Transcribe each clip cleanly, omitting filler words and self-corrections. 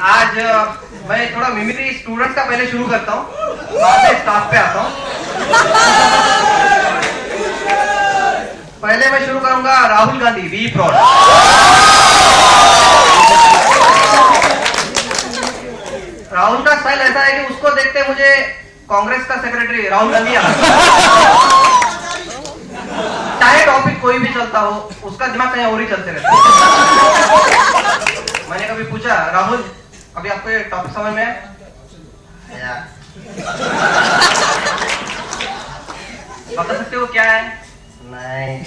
आज मैं थोड़ा मिमिक्री स्टूडेंट्स का पहले शुरू करता हूँ, बाद में स्टाफ पे आता हूँ। पहले मैं शुरू करूंगा राहुल गांधी, वी प्रॉड। राहुल का स्टाइल ऐसा है कि उसको देखते मुझे कांग्रेस का सेक्रेटरी राहुल गांधी याद आता है। चाहे टॉपिक कोई भी चलता हो, उसका दिमाग कहीं और ही चलते रहता है। मैंने कभी पूछा, राहुल अभी आपको ये टॉपिक समझ में है? बता सकते हो क्या है? नहीं।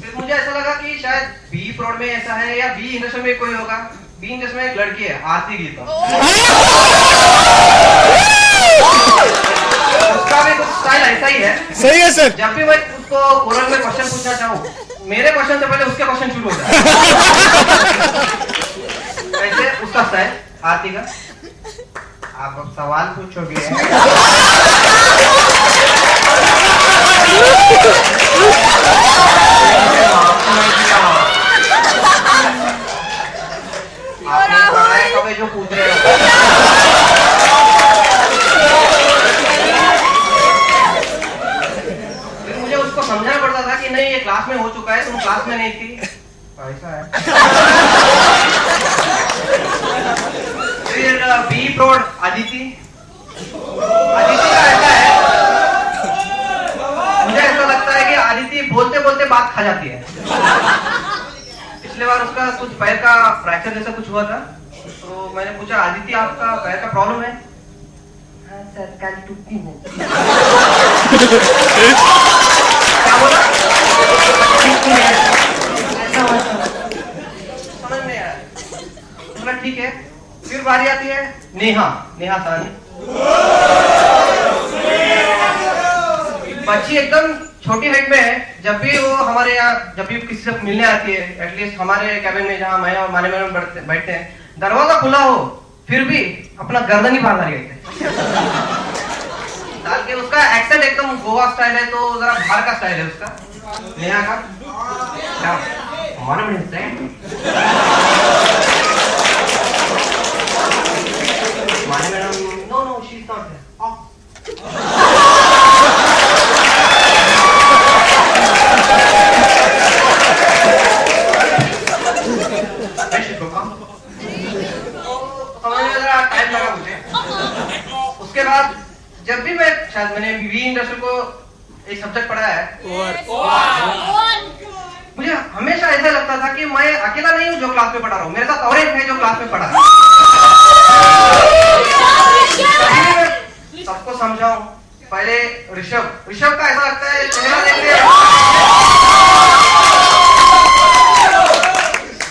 फिर मुझे ऐसा लगा कि शायद बी प्रॉड में ऐसा है या बी इंडस्ट्री में कोई होगा। बी इंडस्ट्री में एक लड़की है, आरती गीता। उसका भी कुछ स्टाइल ऐसा ही है। सही है सर। जब भी मैं उसको ओरल में क्वेश्चन पूछना चाहूँ, मेरे क्वेश्चन से पहले उसके क्वेश्चन शुरू हो जाए। ऐसे उसका स्टाइल। आरती का, आप अब सवाल पूछोगे। आपने पढ़ा है कभी जो पूछ रहे हो? फिर मुझे उसको समझाना पड़ता था कि नहीं, ये क्लास में हो चुका है, तुम क्लास में नहीं थी। ऐसा है। फिर बी प्रॉड अदिति का ऐसा है, मुझे ऐसा लगता है कि अदिति बोलते बोलते बात खा जाती है। पिछले बार उसका कुछ पैर का फ्रैक्चर जैसा कुछ हुआ था, तो मैंने पूछा, अदिति आपका पैर का प्रॉब्लम है? हाँ सर, कल टूटी है। क्या बोला? समझ नहीं आया। बोला ठीक है। फिर बारी आती है नेहा साहनी। बच्ची एकदम छोटी हाइट में है। जब भी वो हमारे यहाँ, जब भी किसी से मिलने आती है, एटलीस्ट हमारे कैबिन में जहाँ मैं और माने मैडम बैठते हैं, दरवाजा खुला हो फिर भी अपना गर्दन ही बाहर नहीं रहते। के उसका एक्सेंट एकदम गोवा स्टाइल है, तो जरा बाहर का स्टाइल है उसका, नेहा का। माने मैडम माने madam, no she is not there. Time लगा मुझे। उसके बाद जब भी मैं, शायद मैंने वी इंडस्ट्री को एक सब्जेक्ट पढ़ा है, मुझे हमेशा ऐसा लगता था कि मैं अकेला नहीं हूँ जो क्लास में पढ़ा रहा हूँ, मेरे साथ और एक है जो क्लास में पढ़ा है। सबको समझाऊं। पहले ऋषभ का ऐसा लगता है चेहरा देखते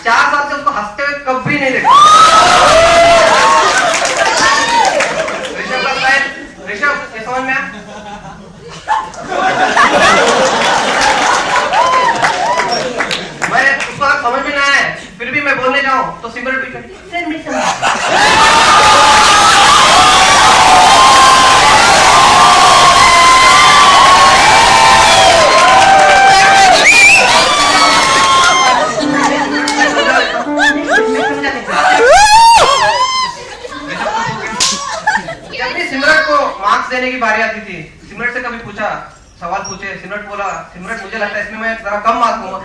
4 साल से उसको हंसते हुए कभी नहीं देखा। ऋषभ का स्टाइल, ऋषभ ये समझ में आया? मैं उसको समझ में ना आए, फिर भी मैं बोलने जाऊं तो सिमरन भी देने की बारी आती थी, सिमरन से कभी पूछा, सवाल पूछे, सिमरन बोला, सिमरन मुझे लगता है इसमें मैं जरा कम मार्क दूंगा।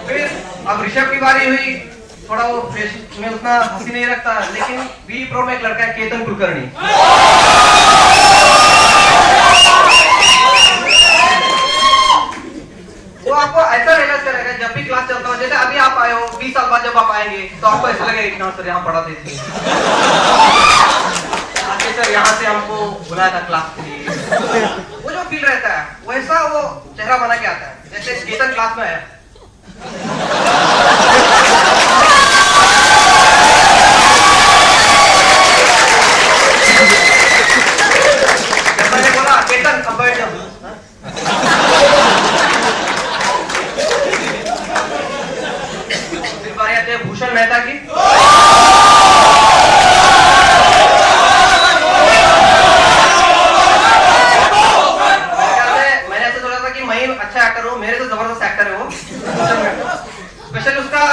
फिर अब ऋषभ की बारी हुई। थोड़ा वो फेस में उतना हंसी नहीं रखता, लेकिन बी प्रो में एक लड़का है केतन कुलकर्णी। वो आपको ऐसा रियलाइज करेगा जब भी क्लास चलता हो, जैसे अभी आप आए हो, 20 साल बाद जब आप आएंगे तो आपको ऐसा लगेगा इतना सर यहाँ पढ़ाते थे, सर यहाँ से हमको बुलाया था क्लास के लिए। वो जो फील रहता है वैसा वो चेहरा बना के आता है, जैसे केतन क्लास में है। मैंने बोला केतन अब बैठ जाओ। फिर बारी आती है भूषण मेहता की। मैंने ऐसे सोचा था कि मैं अच्छा एक्टर हूँ, मेरे तो जबरदस्त एक्टर है वो। स्पेशली उसका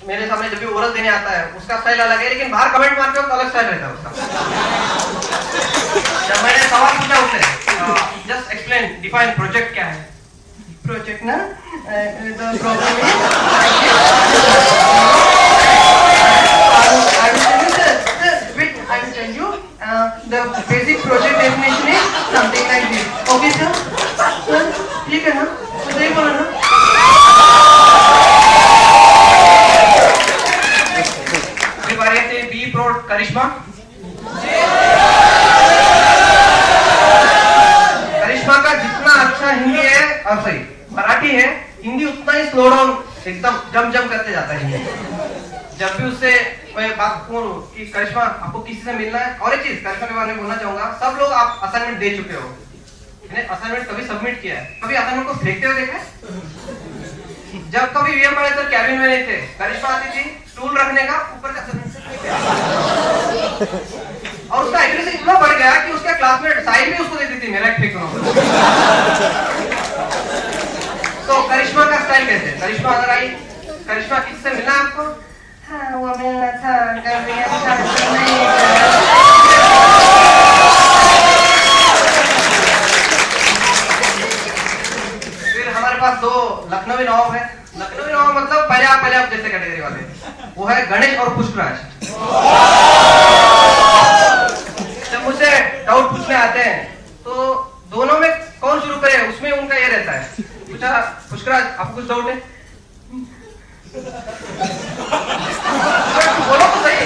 मेरे सामने जब भी ओरल देने आता है उसका स्टाइल अलग है, लेकिन बाहर कमेंट मारते वक्त अलग स्टाइल रहता है उसका। जब मैंने सवाल पूछा उससे, जस्ट एक्सप्लेन, डिफाइन प्रोजेक्ट क्या है। प्रोजेक्ट ना the problem I will tell you the basic project definition is something like this. Okay sir? Sir, ठीक है ना? सही बोला ना? अभी बारी आती है बी प्रो करिश्मा। करिश्मा का जितना अच्छा हिंदी है, और सही मराठी है, हिंदी उतना ही स्लो डाउन एकदम जम करते जाता है हिंदी। जब भी उससे मैं बात करूं कि करिश्मा आपको किसी से मिलना है, और एक चीज करिश्मा के बारे में बोलना चाहूंगा, सब लोग आप असाइनमेंट दे चुके हो, असाइनमेंट कभी सबमिट किया है, कभी असाइनमेंट को फेंकते हुए देखा है? जब कभी वीएम वाले सर कैबिन में नहीं थे, करिश्मा आती थी स्टूल रखने का ऊपर का असाइनमेंट से और उसका एक्यूरेसी इतना बढ़ गया कि उसके क्लासमेट साइड भी उसको देती थी मेरा एक फेंकना। तो करिश्मा का स्टाइल कैसे? करिश्मा अगर आई, करिश्मा किससे मिलना है आपको? हाँ वो मिलना था, फिर हमारे पास दो लखनवी नवाब है। लखनवी नवाब मतलब पहले आप जैसे कैटेगरी वाले, वो है गणेश और पुष्पराज। जब मुझसे डाउट पूछने आते हैं तो दोनों में कौन शुरू करे, उसमें उनका ये रहता है। पूछा पुष्पराज आपको कुछ डाउट है? बोलो तो सही।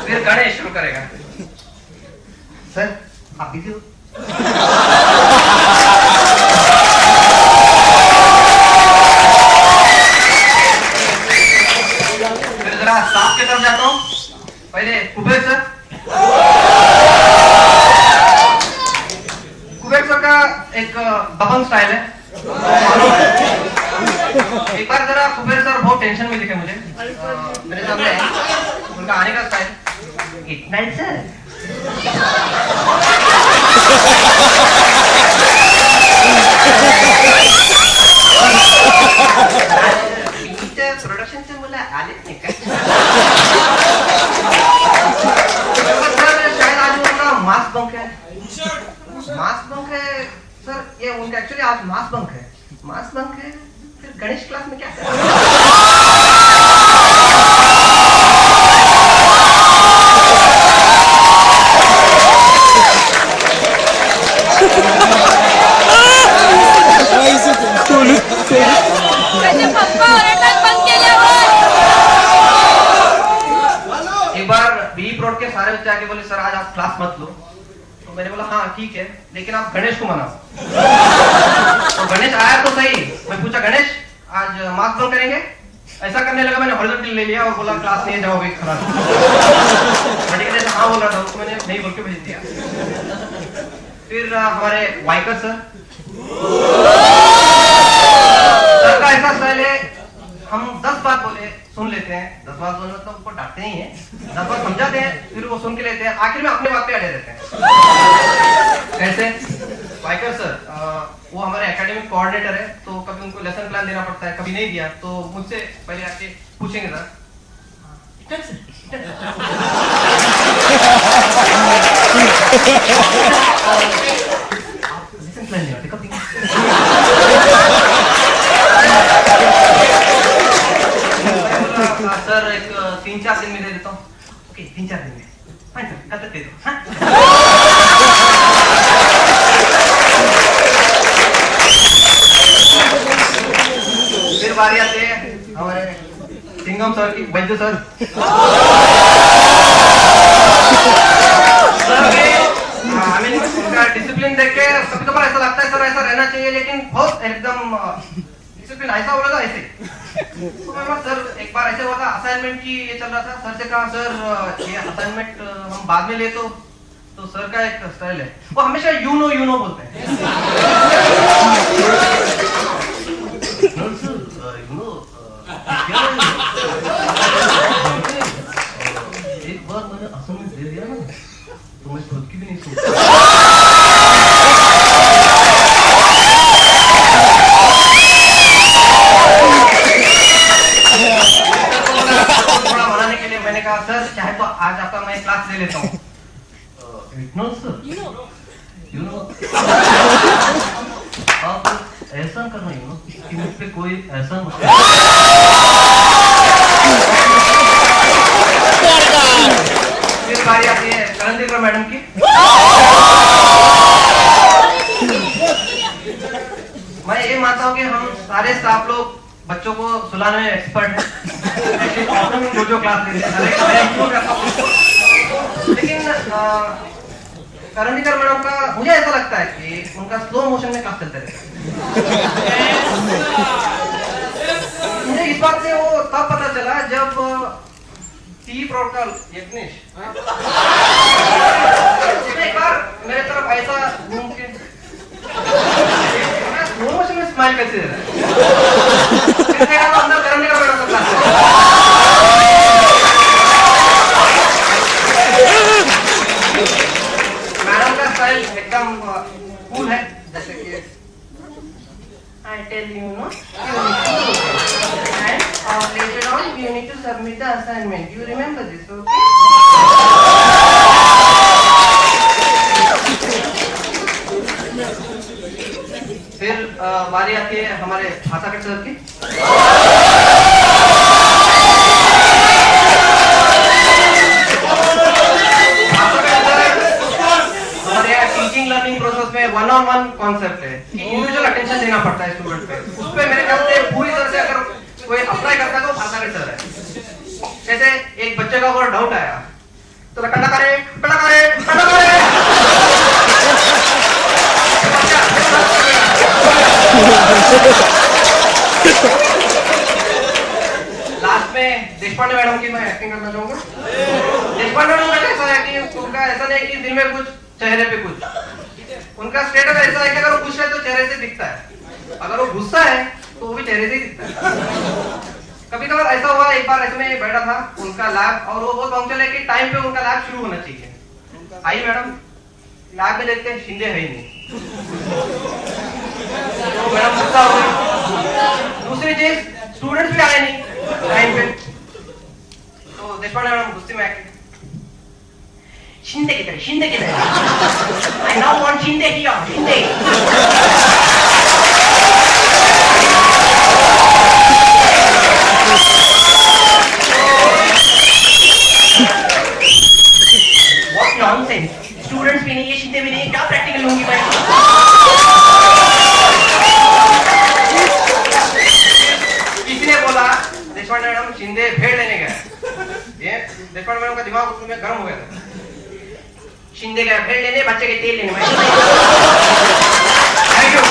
फिर गणेश शुरू करेगा, सर आप बिजी हो? फिर जरा साफ की तरफ जाता हूँ, पहले कुबेर सर। कुबेर सर का एक दबंग स्टाइल है। एक बार जरा कुबेर सर बहुत टेंशन में दिखे मुझे, मेरे सामने उनका आने का स्टाइल, इतना ही सर प्रोडक्शन से बोला आले नहीं का। शायद आज उनका मास बंक है, मास बंक है सर, ये उनका एक्चुअली आज मास बंक है, मास बंक है। फिर गणेश क्लास में क्या कर रहे हैं? एक बार बी प्रोड के सारे बच्चे आके बोले सर आज आप क्लास मत लो। तो मैंने बोला हाँ ठीक है, लेकिन आप गणेश को मनाओ। तो गणेश आया तो सही, मैं पूछा गणेश आज मार्क्स बंक करेंगे? ऐसा करने लगा, मैंने हॉरिजॉन्टल ले लिया और बोला क्लास नहीं जाओगे खराब। हाँ बोल रहा था, उसको मैंने नहीं बोल के भेज दिया। फिर हमारे वाइकर सर का ऐसा स्टाइल है, हम 10 बात बोले सुन लेते हैं, 10 बात बोले मतलब उनको डांटते ही हैं, 10 बात समझाते हैं, फिर वो सुन के लेते हैं, आखिर में अपने बात पे अड़े रहते हैं। कैसे? वाइकर सर वो हमारे एकेडमिक कोऑर्डिनेटर है, तो कभी उनको लेसन प्लान देना पड़ता है, कभी नहीं दिया तो मुझसे पहले आके पूछेंगे सर लेसन प्लान नहीं होते कभी। सर एक 3-4 दिन में दे देता हूँ। ओके 3-4 दिन में, हाँ सर कब तक दे दो? हाँ? फिर बारी आती है हमारे सिंगम सर की, वैद्य सर। उनका डिसिप्लिन देख के कभी कभार ऐसा लगता है सर ऐसा रहना चाहिए, लेकिन बहुत एकदम डिसिप्लिन ऐसा हो रहा था ऐसे। तो मैं सर एक बार ऐसे हुआ था, असाइनमेंट की ये चल रहा था, सर से कहा सर ये असाइनमेंट हम बाद में ले तो सर का एक स्टाइल है, वो हमेशा यू नो बोलते हैं। एक बार मैंने असाइनमेंट दे दिया ना तो मैं खुद की भी नहीं सोचता। थोड़ा मनाने के लिए मैंने कहा सर चाहे तो आज आपका मैं क्लास ले लेता हूँ। नो सर यू नो आप ऐसा करना ही हो कि मुझ पे कोई ऐसा फिर बारी आती है करणदीकर मैडम की। मैं ये मानता हूँ कि हम सारे स्टाफ लोग बच्चों को सुलाने में एक्सपर्ट हैं। जो क्लास लेते हैं लेकिन करणदीकर मैडम का मुझे ऐसा लगता है कि उनका स्लो मोशन में क्लास चलता रहता है। मुझे इस बात से वो तब पता चला जब टी प्रोटोकॉल यज्ञेश एक बार मेरे तरफ ऐसा घूम के स्लो मोशन में स्माइल कैसे दे रहा है। अंदर करणदीकर मैडम का क्लास मैडम का स्टाइल एकदम कूल है। जैसे कि I tell you no, and later on you need to submit the assignment. You remember this, okay? फिर बारी आती है हमारे भाषा के सर की। टीचिंग लर्निंग प्रोसेस में वन ऑन वन कॉन्सेप्ट है, इंडिविजुअल अटेंशन देना पड़ता है स्टूडेंट पे। उस पे मेरे ख्याल से पूरी तरह से अगर कोई अप्लाई करता है तो भाषा के सर है। जैसे एक बच्चे का अगर डाउट आया तो कंडा करे लास्ट में देशपांडे मैडम की मैं एक्टिंग करना चाहूंगा। देशपांडे मैडम का ऐसा है कि उनका ऐसा नहीं कि दिन में कुछ चेहरे पे कुछ, उनका स्टेटस ऐसा है कि अगर वो खुश है तो चेहरे से दिखता है, अगर वो गुस्सा है तो वो भी चेहरे से ही दिखता है। कभी कभार ऐसा हुआ, एक बार ऐसे में बैठा था उनका लैब और वो बहुत पंक्चुअल है कि टाइम पे उनका लैब शुरू होना चाहिए। आई मैडम लैब में देखते हैं शिंदे है ही नहीं, तो मैडम गुस्सा हो गई। दूसरी चीज स्टूडेंट्स भी आए नहीं टाइम पे, तो देशपांडे मैडम गुस्से में आके शिंदे किधर I now want Shinde here, Shinde. What nonsense, students भी नहीं है, शिंदे भी नहीं है, क्या प्रैक्टिकल लूंगी मैं। किसी ने बोला देशपांडे मैडम शिंदे भेड़ लेने गए। ये देशपांडे मैडम का दिमाग उसमें गर्म हो गया था। शिंदे गया भेड़ लेने, बच्चे के तेल लेने। Thank you.